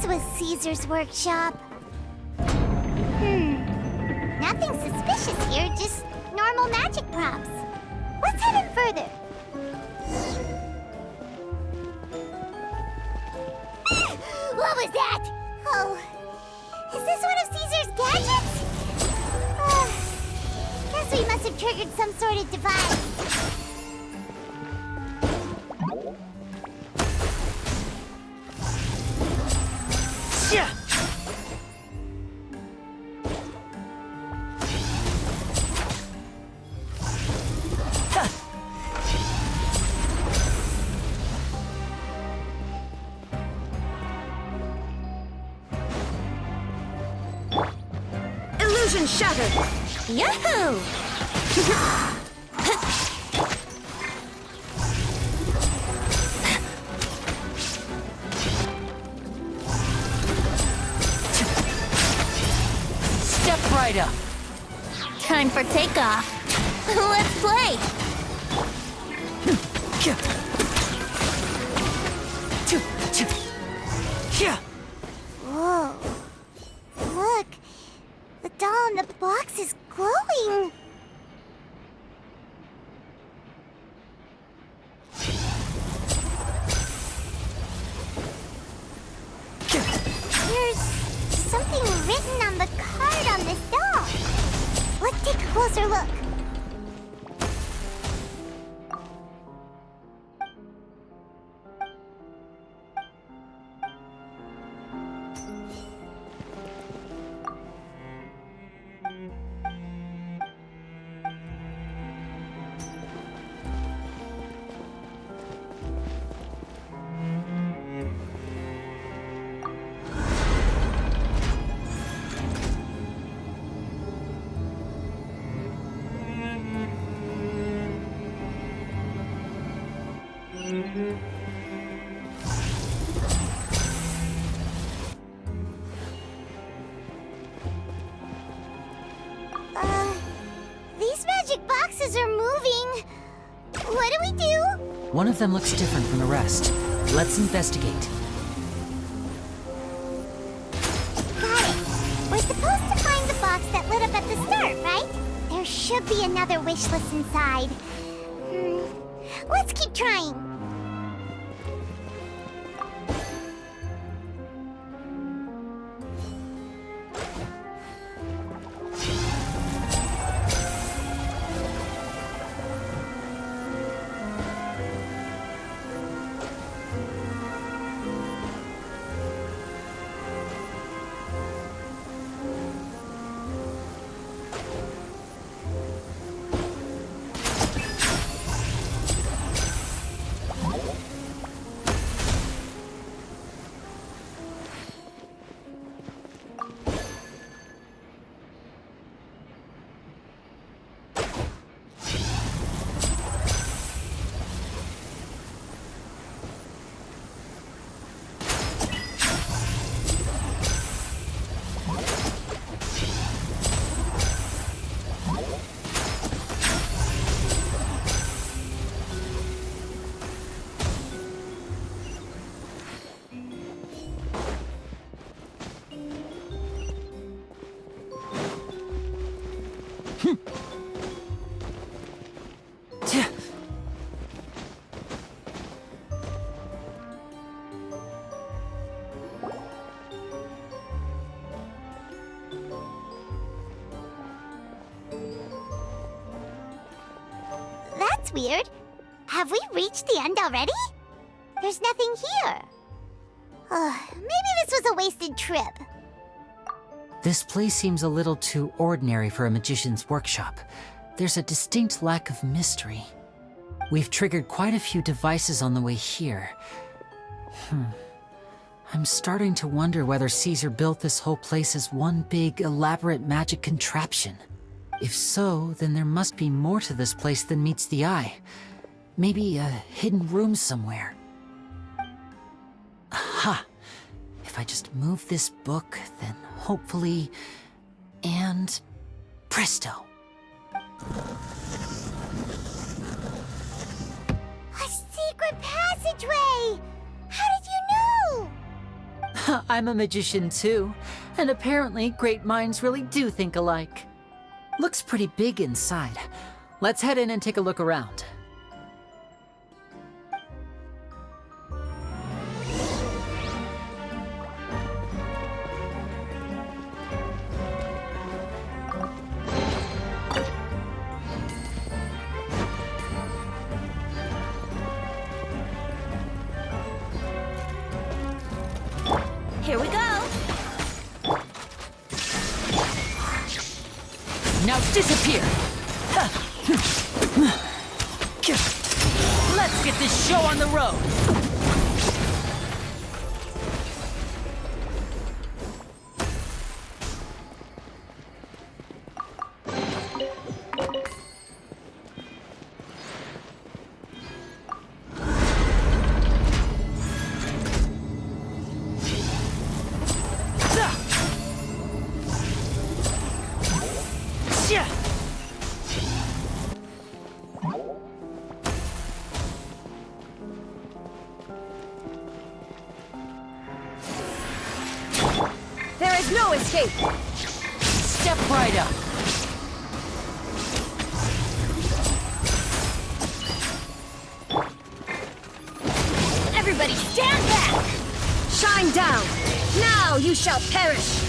was Caesar's workshop. Nothing suspicious here, just normal magic props. Let's head in further. What was that? Oh, is this one of Caesar's gadgets? Guess we must have triggered some sort of device. Illusion shattered! Yahoo! Step right up! Time for takeoff. Let's play! Whoa. Look. The doll in the box is glowing. There's something written on the card on this doll. Let's take a closer look. These magic boxes are moving. What do we do? One of them looks different from the rest. Let's investigate. Got it. We're supposed to find the box that lit up at the start, right? There should be another wish list inside. Let's keep trying. That's weird. Have we reached the end already? There's nothing here. Maybe this was a wasted trip. This place seems a little too ordinary for a magician's workshop. There's a distinct lack of mystery. We've triggered quite a few devices on the way here. I'm starting to wonder whether Caesar built this whole place as one big, elaborate magic contraption. If so, then there must be more to this place than meets the eye. Maybe a hidden room somewhere. Aha! If I just move this book, then hopefully... and... presto! A secret passageway! How did you know? I'm a magician too, and apparently great minds really do think alike. Looks pretty big inside. Let's head in and take a look around. Here we go. Now disappear! Let's get this show on the road! There is no escape! Step right up! Everybody stand back! Shine down! Now you shall perish!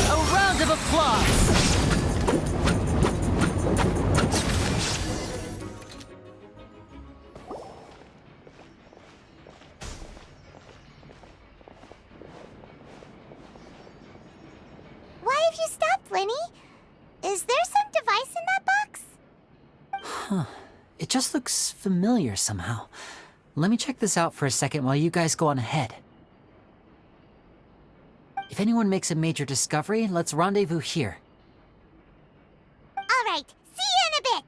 A round of applause! Why have you stopped, Lyney? Is there some device in that box? Huh. It just looks familiar somehow. Let me check this out for a second while you guys go on ahead. If anyone makes a major discovery, let's rendezvous here. All right, see you in a bit.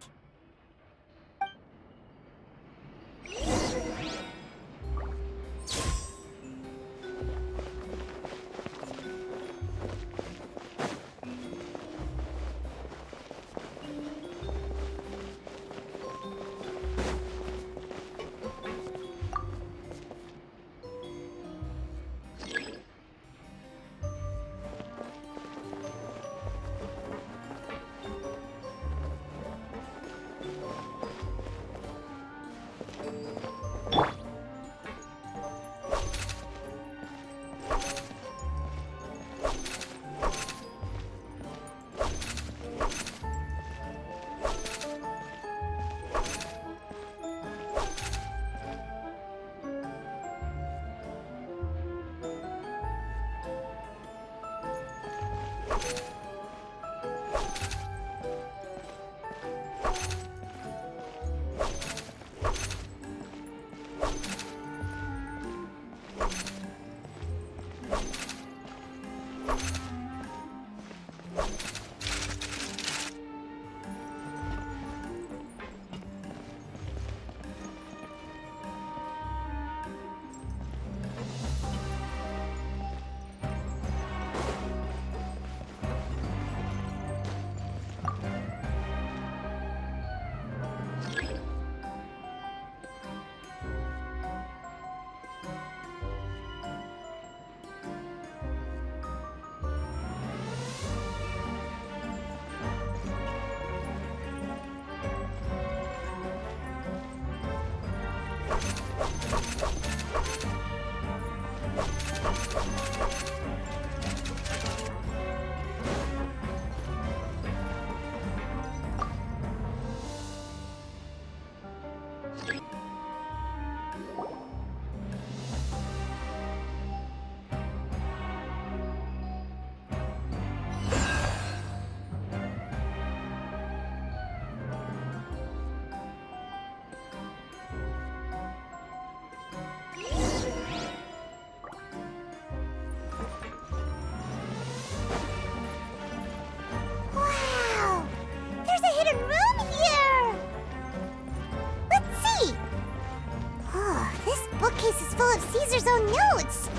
Caesar's own notes.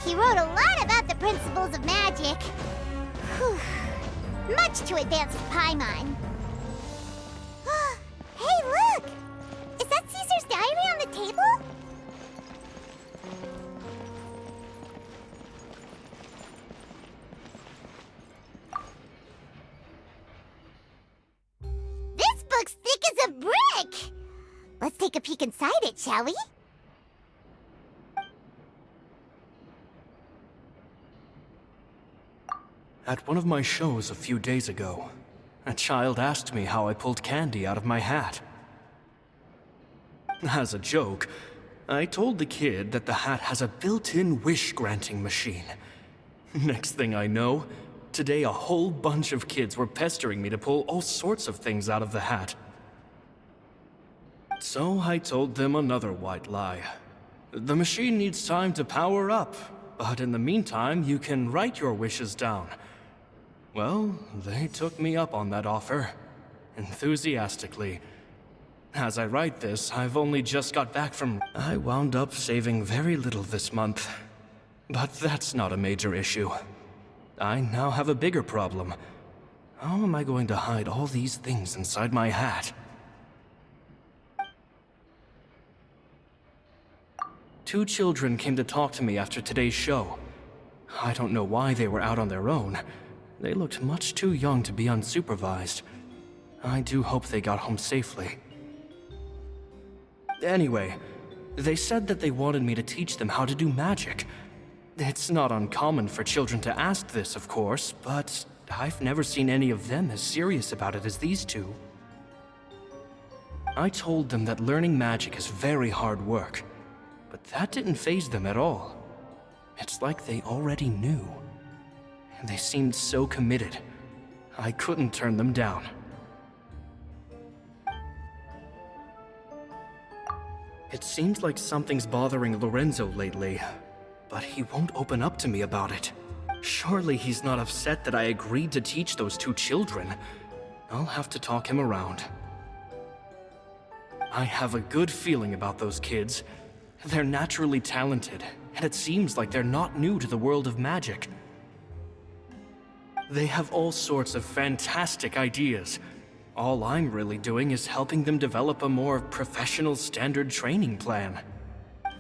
He wrote a lot about the principles of magic. Whew. Much too advanced for Paimon. Hey, peek inside it, shall we? At one of my shows a few days ago, a child asked me how I pulled candy out of my hat. As a joke, I told the kid that the hat has a built-in wish-granting machine. Next thing I know, today a whole bunch of kids were pestering me to pull all sorts of things out of the hat. So I told them another white lie. The machine needs time to power up, but in the meantime, you can write your wishes down. Well, they took me up on that offer, enthusiastically. As I write this, I've only just got back from... I wound up saving very little this month. But that's not a major issue. I now have a bigger problem. How am I going to hide all these things inside my hat? Two children came to talk to me after today's show. I don't know why they were out on their own. They looked much too young to be unsupervised. I do hope they got home safely. Anyway, they said that they wanted me to teach them how to do magic. It's not uncommon for children to ask this, of course, but I've never seen any of them as serious about it as these two. I told them that learning magic is very hard work, but that didn't faze them at all. It's like they already knew. They seemed so committed. I couldn't turn them down. It seems like something's bothering Lorenzo lately, but he won't open up to me about it. Surely he's not upset that I agreed to teach those two children. I'll have to talk him around. I have a good feeling about those kids. They're naturally talented, and it seems like they're not new to the world of magic. They have all sorts of fantastic ideas. All I'm really doing is helping them develop a more professional standard training plan.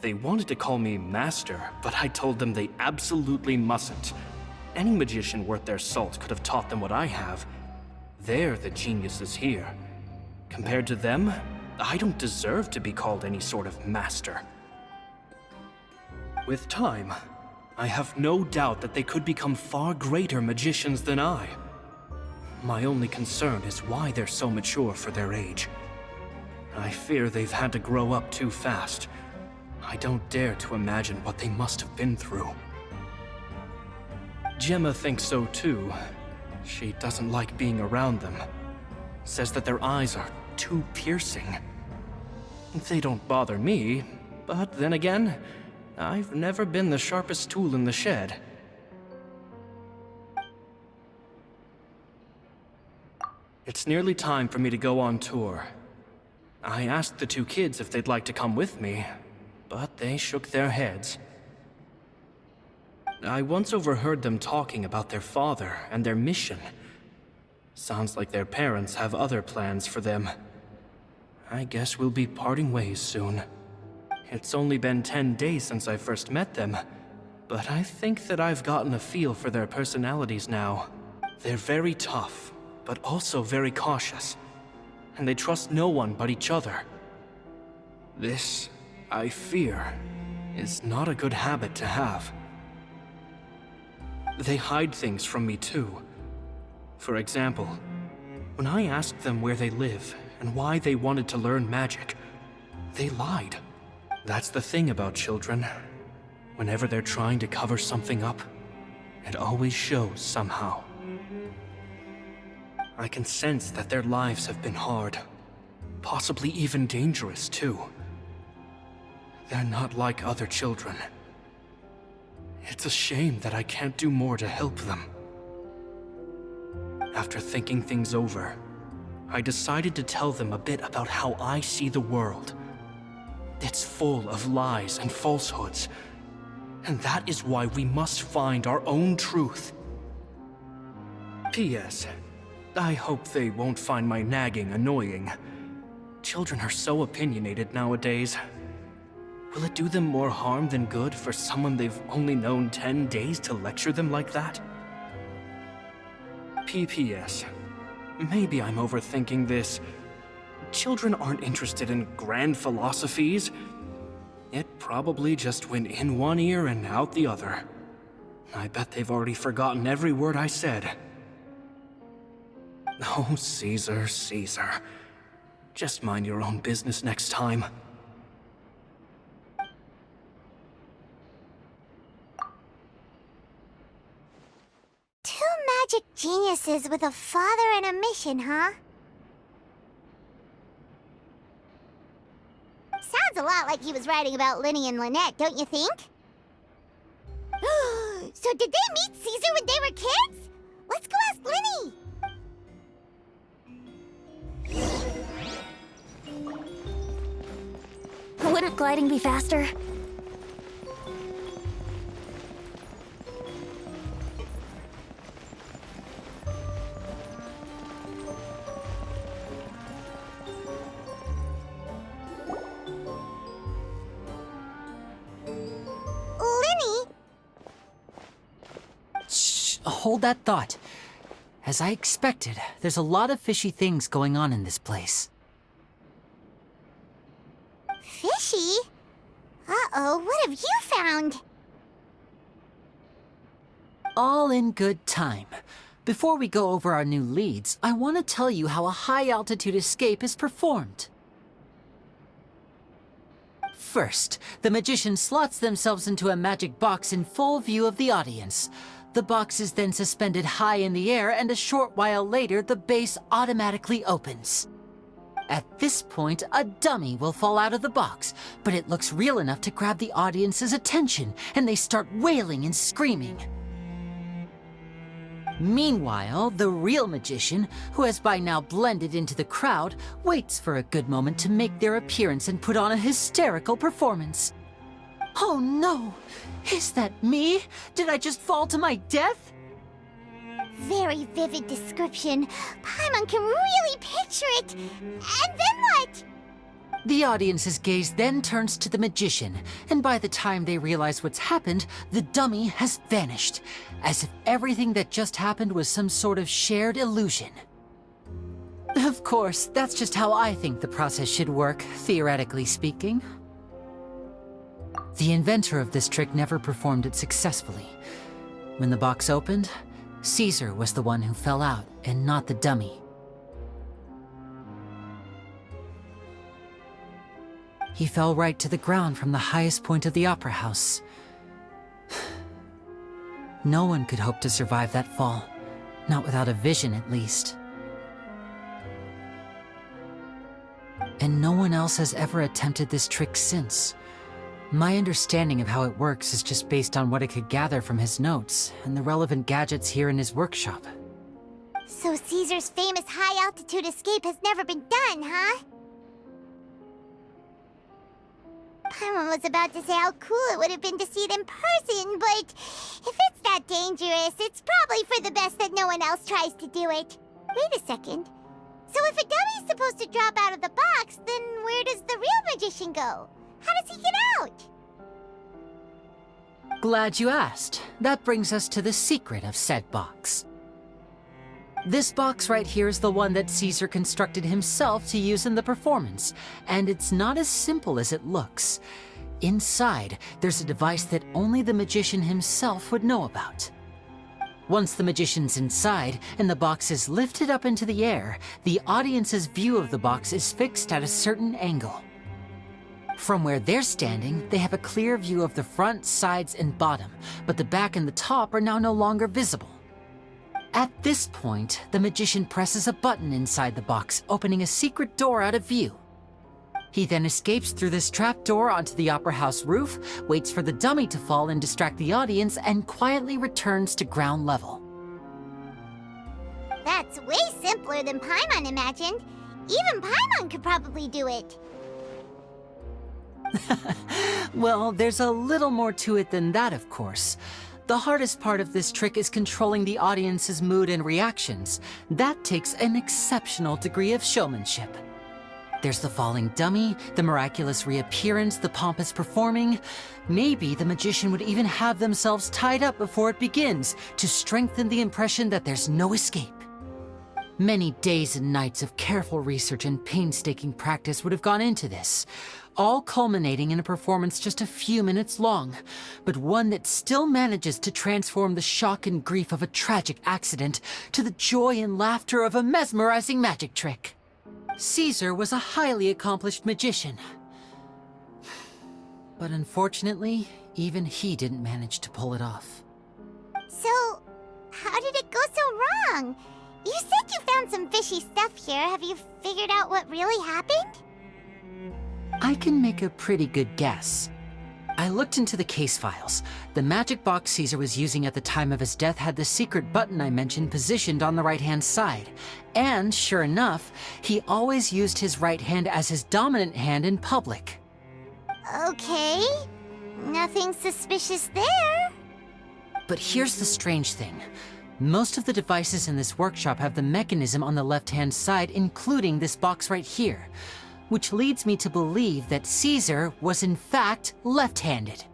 They wanted to call me Master, but I told them they absolutely mustn't. Any magician worth their salt could have taught them what I have. They're the geniuses here. Compared to them, I don't deserve to be called any sort of master. With time, I have no doubt that they could become far greater magicians than I. My only concern is why they're so mature for their age. I fear they've had to grow up too fast. I don't dare to imagine what they must have been through. Gemma thinks so too. She doesn't like being around them. Says that their eyes are too piercing. They don't bother me, but then again, I've never been the sharpest tool in the shed. It's nearly time for me to go on tour. I asked the two kids if they'd like to come with me, but they shook their heads. I once overheard them talking about their father and their mission. Sounds like their parents have other plans for them. I guess we'll be parting ways soon. It's only been 10 days since I first met them, but I think that I've gotten a feel for their personalities now. They're very tough, but also very cautious, and they trust no one but each other. This, I fear, is not a good habit to have. They hide things from me too. For example, when I asked them where they live and why they wanted to learn magic, they lied. That's the thing about children. Whenever they're trying to cover something up, it always shows somehow. I can sense that their lives have been hard, possibly even dangerous too. They're not like other children. It's a shame that I can't do more to help them. After thinking things over, I decided to tell them a bit about how I see the world. It's full of lies and falsehoods, and that is why we must find our own truth. P.S. I hope they won't find my nagging annoying. Children are so opinionated nowadays. Will it do them more harm than good for someone they've only known 10 days to lecture them like that? P.P.S. Maybe I'm overthinking this. Children aren't interested in grand philosophies. It probably just went in one ear and out the other. I bet they've already forgotten every word I said. Oh, Caesar, Caesar. Just mind your own business next time. Two magic geniuses with a father and a mission, huh? Sounds a lot like he was writing about Lyney and Lynette, don't you think? So did they meet Caesar when they were kids? Let's go ask Lyney! Wouldn't gliding be faster? Lyney? Shh, hold that thought. As I expected, there's a lot of fishy things going on in this place. Fishy? Uh-oh, what have you found? All in good time. Before we go over our new leads, I want to tell you how a high-altitude escape is performed. First, the magician slots themselves into a magic box in full view of the audience. The box is then suspended high in the air, and a short while later, the base automatically opens. At this point, a dummy will fall out of the box, but it looks real enough to grab the audience's attention, and they start wailing and screaming. Meanwhile, the real magician, who has by now blended into the crowd, waits for a good moment to make their appearance and put on a hysterical performance. Oh no! Is that me? Did I just fall to my death? Very vivid description. Paimon can really picture it. And then what? The audience's gaze then turns to the magician, and by the time they realize what's happened, the dummy has vanished, as if everything that just happened was some sort of shared illusion. Of course, that's just how I think the process should work, theoretically speaking. The inventor of this trick never performed it successfully. When the box opened, Caesar was the one who fell out, and not the dummy. He fell right to the ground from the highest point of the opera house. No one could hope to survive that fall, not without a vision at least. And no one else has ever attempted this trick since. My understanding of how it works is just based on what I could gather from his notes and the relevant gadgets here in his workshop. So Caesar's famous high-altitude escape has never been done, huh? Paimon was about to say how cool it would have been to see it in person, but if it's that dangerous, it's probably for the best that no one else tries to do it. Wait a second. So if a dummy's supposed to drop out of the box, then where does the real magician go? How does he get out? Glad you asked. That brings us to the secret of said box. This box right here is the one that Caesar constructed himself to use in the performance, and it's not as simple as it looks. Inside, there's a device that only the magician himself would know about. Once the magician's inside and the box is lifted up into the air, the audience's view of the box is fixed at a certain angle. From where they're standing, they have a clear view of the front, sides, and bottom, but the back and the top are now no longer visible. At this point, the magician presses a button inside the box, opening a secret door out of view. He then escapes through this trapdoor onto the opera house roof, waits for the dummy to fall and distract the audience, and quietly returns to ground level. That's way simpler than Paimon imagined. Even Paimon could probably do it. Well, there's a little more to it than that, of course. The hardest part of this trick is controlling the audience's mood and reactions. That takes an exceptional degree of showmanship. There's the falling dummy, the miraculous reappearance, the pompous performing. Maybe the magician would even have themselves tied up before it begins to strengthen the impression that there's no escape. Many days and nights of careful research and painstaking practice would have gone into this, all culminating in a performance just a few minutes long, but one that still manages to transform the shock and grief of a tragic accident to the joy and laughter of a mesmerizing magic trick. Caesar was a highly accomplished magician. But unfortunately, even he didn't manage to pull it off. So, how did it go so wrong? You said you found some fishy stuff here. Have you figured out what really happened? I can make a pretty good guess. I looked into the case files. The magic box Caesar was using at the time of his death had the secret button I mentioned positioned on the right-hand side. And sure enough, he always used his right hand as his dominant hand in public. Okay. Nothing suspicious there. But here's the strange thing. Most of the devices in this workshop have the mechanism on the left-hand side, including this box right here, which leads me to believe that Caesar was in fact left-handed.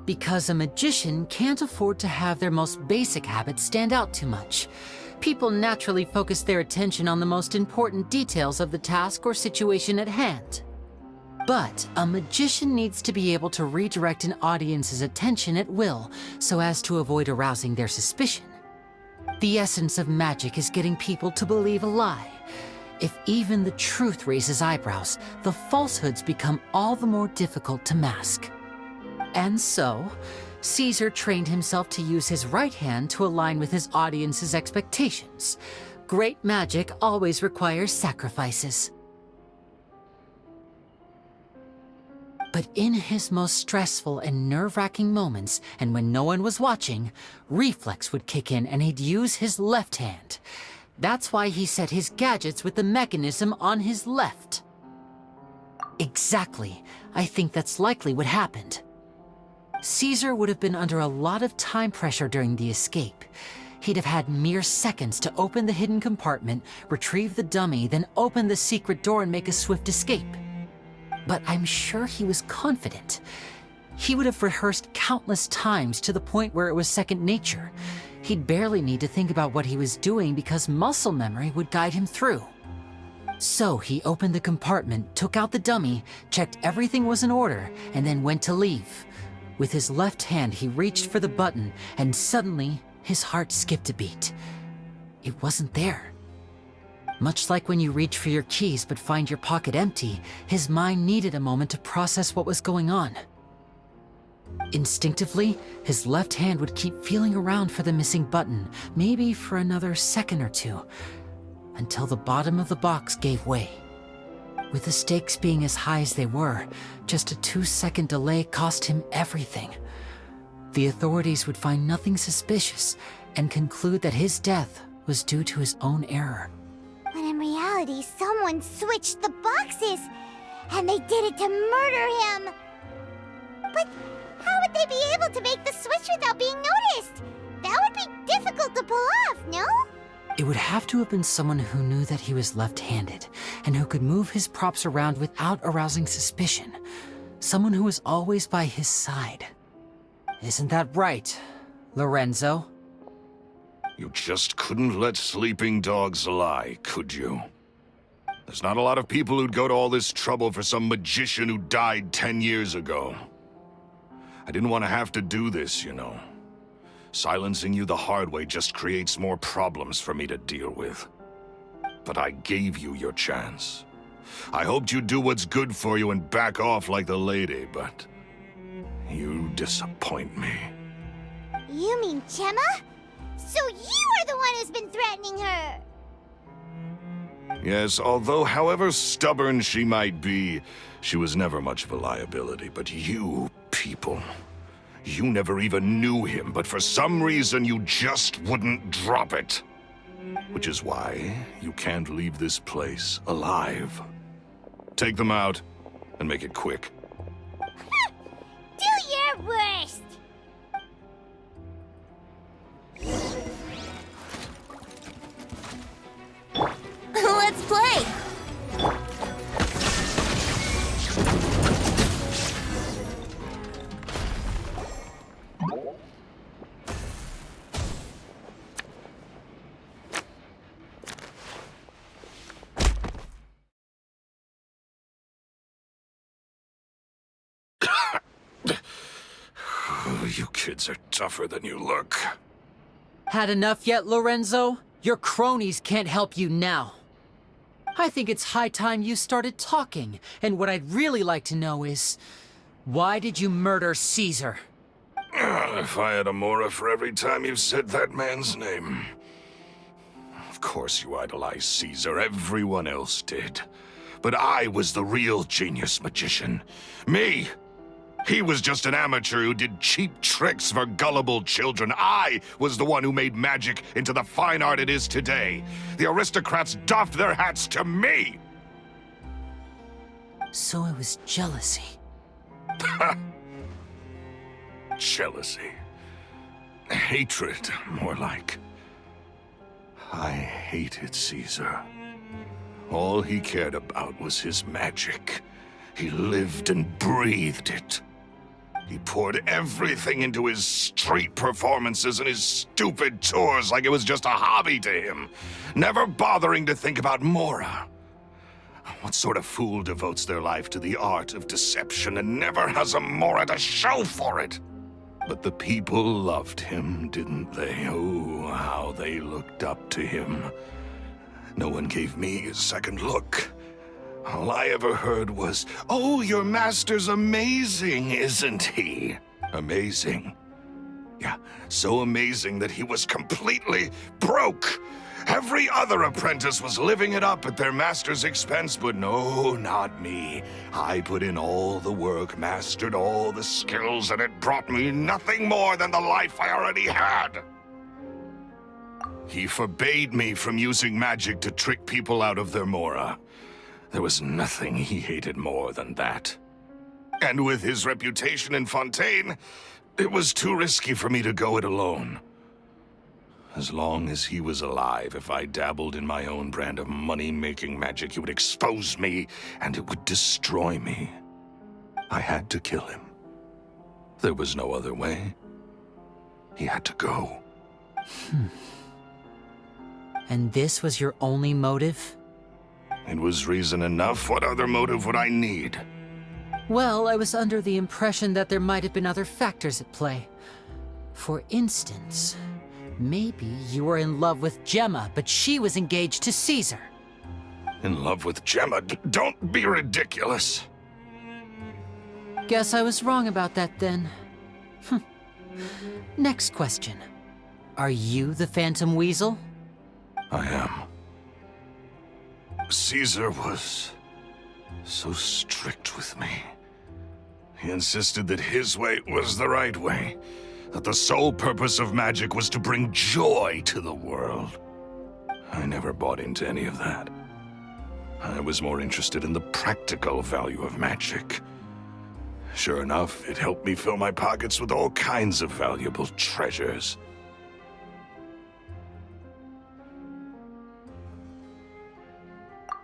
Because a magician can't afford to have their most basic habits stand out too much. People naturally focus their attention on the most important details of the task or situation at hand. But a magician needs to be able to redirect an audience's attention at will so as to avoid arousing their suspicion. The essence of magic is getting people to believe a lie. If even the truth raises eyebrows, the falsehoods become all the more difficult to mask. And so, Caesar trained himself to use his right hand to align with his audience's expectations. Great magic always requires sacrifices. But in his most stressful and nerve-wracking moments, and when no one was watching, reflex would kick in and he'd use his left hand. That's why he set his gadgets with the mechanism on his left. Exactly. I think that's likely what happened. Caesar would have been under a lot of time pressure during the escape. He'd have had mere seconds to open the hidden compartment, retrieve the dummy, then open the secret door and make a swift escape. But I'm sure he was confident. He would have rehearsed countless times to the point where it was second nature. He'd barely need to think about what he was doing because muscle memory would guide him through. So he opened the compartment, took out the dummy, checked everything was in order, and then went to leave. With his left hand, he reached for the button, and suddenly, his heart skipped a beat. It wasn't there. Much like when you reach for your keys but find your pocket empty, his mind needed a moment to process what was going on. Instinctively, his left hand would keep feeling around for the missing button, maybe for another second or two, until the bottom of the box gave way. With the stakes being as high as they were, just a 2-second delay cost him everything. The authorities would find nothing suspicious and conclude that his death was due to his own error. When in reality, someone switched the boxes, and they did it to murder him. But how would they be able to make the switch without being noticed? That would be difficult to pull off, no? It would have to have been someone who knew that he was left-handed, and who could move his props around without arousing suspicion. Someone who was always by his side. Isn't that right, Lorenzo? You just couldn't let sleeping dogs lie, could you? There's not a lot of people who'd go to all this trouble for some magician who died 10 years ago. I didn't want to have to do this, you know. Silencing you the hard way just creates more problems for me to deal with. But I gave you your chance. I hoped you'd do what's good for you and back off like the lady, but you disappoint me. You mean Gemma? So you are the one who's been threatening her! Yes, although however stubborn she might be, she was never much of a liability. But you people, you never even knew him, but for some reason you just wouldn't drop it. Which is why you can't leave this place alive. Take them out, and make it quick. Do your worst! Let's play! kids are tougher than you look. Had enough yet, Lorenzo? Your cronies can't help you now. I think it's high time you started talking, and what I'd really like to know is, why did you murder Caesar? If I had a Mora for every time you said that man's name. Of course you idolized Caesar, everyone else did. But I was the real genius magician. Me! He was just an amateur who did cheap tricks for gullible children. I was the one who made magic into the fine art it is today. The aristocrats doffed their hats to me! So it was jealousy. Jealousy. Hatred, more like. I hated Caesar. All he cared about was his magic. He lived and breathed it. He poured everything into his street performances and his stupid tours like it was just a hobby to him, never bothering to think about Mora. What sort of fool devotes their life to the art of deception and never has a Mora to show for it? But the people loved him, didn't they? Oh, how they looked up to him. No one gave me a second look. All I ever heard was, "Oh, your master's amazing, isn't he?" Amazing. Yeah, so amazing that he was completely broke. Every other apprentice was living it up at their master's expense, but no, not me. I put in all the work, mastered all the skills, and it brought me nothing more than the life I already had. He forbade me from using magic to trick people out of their Mora. There was nothing he hated more than that. And with his reputation in Fontaine, it was too risky for me to go it alone. As long as he was alive, if I dabbled in my own brand of money-making magic, he would expose me, and it would destroy me. I had to kill him. There was no other way. He had to go. And this was your only motive? It was reason enough. What other motive would I need? Well, I was under the impression that there might have been other factors at play. For instance, maybe you were in love with Gemma, but she was engaged to Caesar. In love with Gemma? Don't be ridiculous. Guess I was wrong about that then. Next question. Are you the Phantom Weasel? I am. Caesar was so strict with me. He insisted that his way was the right way, that the sole purpose of magic was to bring joy to the world. I never bought into any of that. I was more interested in the practical value of magic. Sure enough, it helped me fill my pockets with all kinds of valuable treasures.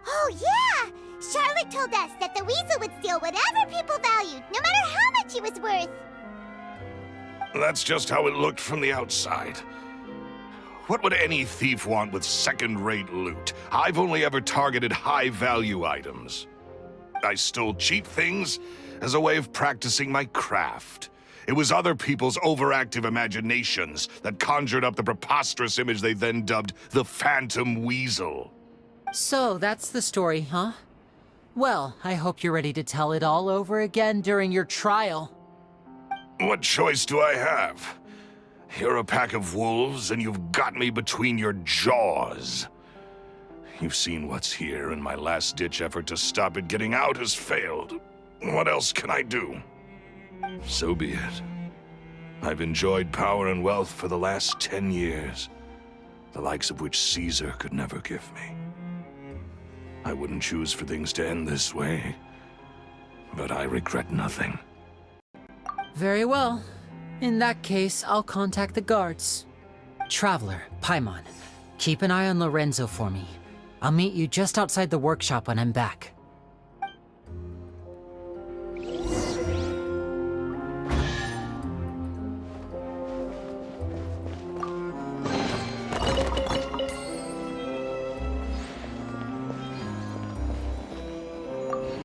Oh, yeah! Charlotte told us that the weasel would steal whatever people valued, no matter how much it was worth. That's just how it looked from the outside. What would any thief want with second-rate loot? I've only ever targeted high-value items. I stole cheap things as a way of practicing my craft. It was other people's overactive imaginations that conjured up the preposterous image they then dubbed the Phantom Weasel. So that's the story, huh? Well, I hope you're ready to tell it all over again during your trial. What choice do I have? You're a pack of wolves, and you've got me between your jaws. You've seen what's here, and my last-ditch effort to stop it getting out has failed. What else can I do? So be it. I've enjoyed power and wealth for the last 10 years, the likes of which Caesar could never give me. I wouldn't choose for things to end this way, but I regret nothing. Very well. In that case, I'll contact the guards. Traveler, Paimon, keep an eye on Lorenzo for me. I'll meet you just outside the workshop when I'm back.